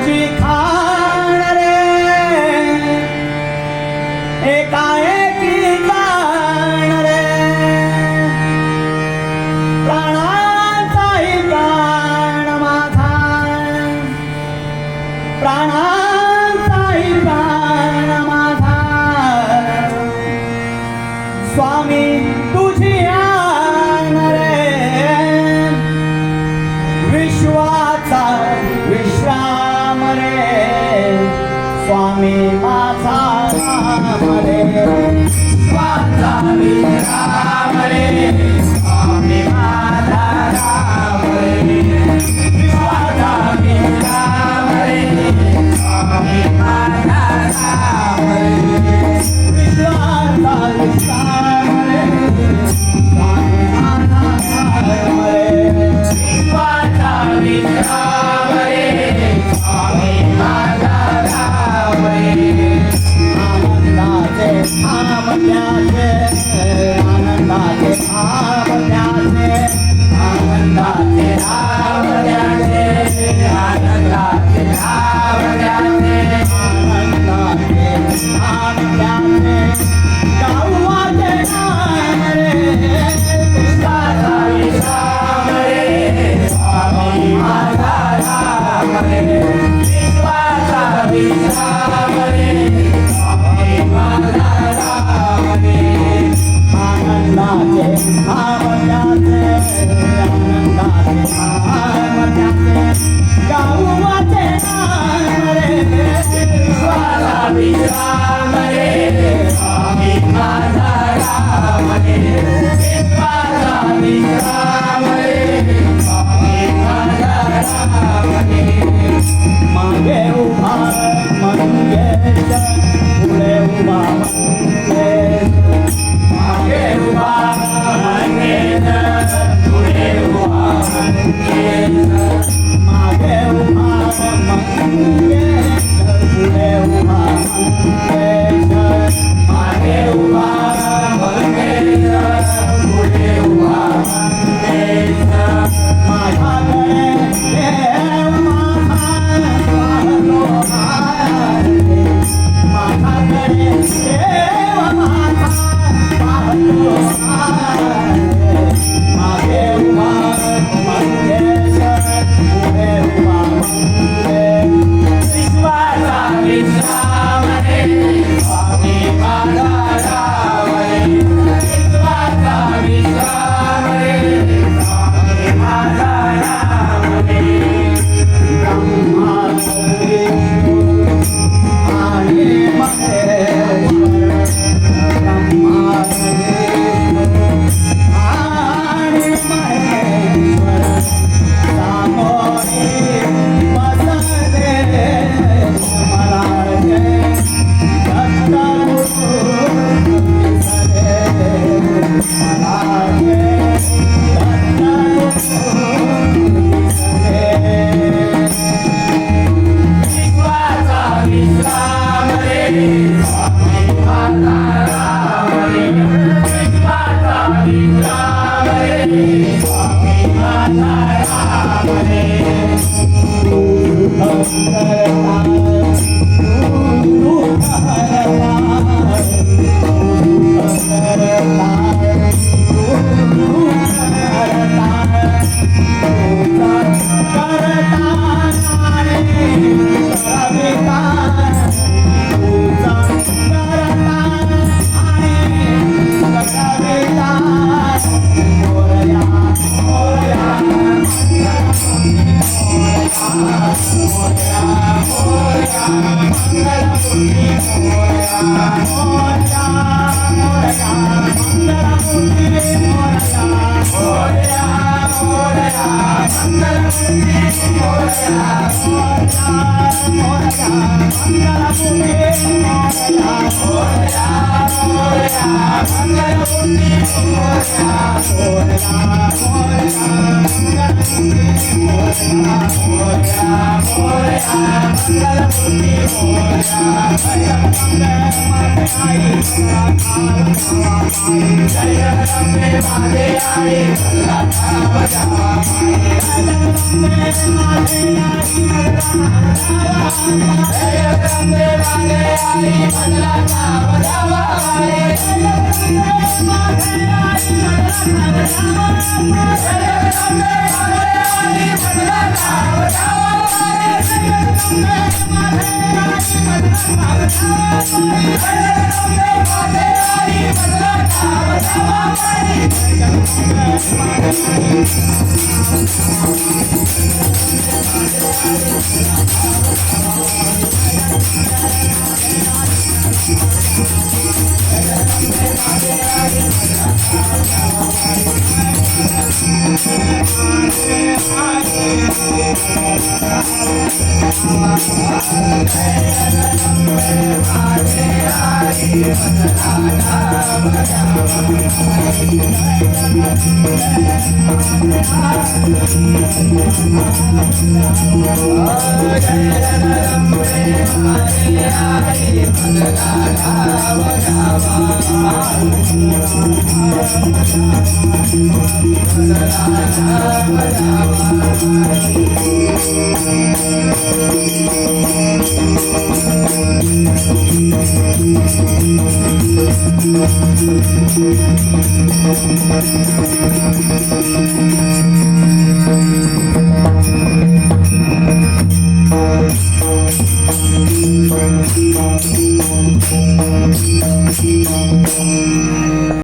तुझी खाण रे एकाएकी जाण रे प्राणाचाही प्राण माझा प्राणाचाही प्राण माझा स्वामी तुझी आण रे विश्वाचा विश्राम रे स्वामी माझा राम रे विश्वाचा विश्राम रे स्वामी माझा राम रे विश्वाचा विश्राम रे स्वामी माझा राम रे विश्वाचा विश्राम रे स्वामी माझा राम रे विश्वाचा विश्राम रे स्वामी माझा राम रे आनंदाचे धाम त्याचे आनंदाचे धाम त्याचे आनंदाचे धाम त्याचे आनंदाचे धाम त्याचे आनंदाचे धाम त्याचे गावाचे नाम रे विश्वाचा विश्राम रे स्वामी माझा राम रे विश्वाचा विश्राम रे स्वामी माझा राम रे आनंदाचे धाम त्याचे आनंदाचे धाम त्याचे गावाचे नाम रे विश्वाचा विश्राम रे स्वामी माझा राम रे विश्वाचा विश्राम रे स्वामी माझा राम रे मागे उभा मंगेश पुढे उभा मंगेश मागे उभा मंगेश पुढे उभा मंगेश मागे उभा मंगेश पुढे उभा मंगेश मागे उभा मंगेश पुढे उभा मंगेश माझ्याकडे देव माझा पाहतो आहे माझ्याकडे देव माझा पाहतो आहे मागे उभा मंगेश पुढे उभा मंगेश विश्वाचा विश्राम रे स्वामी माझा राम रे विश्वाचा विश्राम रे स्वामी माझा राम रे ब्रह्मा आणि महेश्वर ब्रह्मा आणि महेश्वर सामोरे बसले मलाळे दत्तगुरु विसरे मलाळे दत्तगुरु विसरे विश्वाचा विश्राम रे स्वामी माझा राम रे विश्वाचा विश्राम रे स्वामी माझा राम रे Moria, मंगलमूर्ती मोरया मोरया मोरया मंगलमूर्ती मोरया मोरया मोरया मंगलमूर्ती मोरया जय अम्बे माते आई जय अम्बे माते आई भल्लाथा बजावा जय अम्बे माते आई जय अम्बे माते आई भल्लाथा बजावा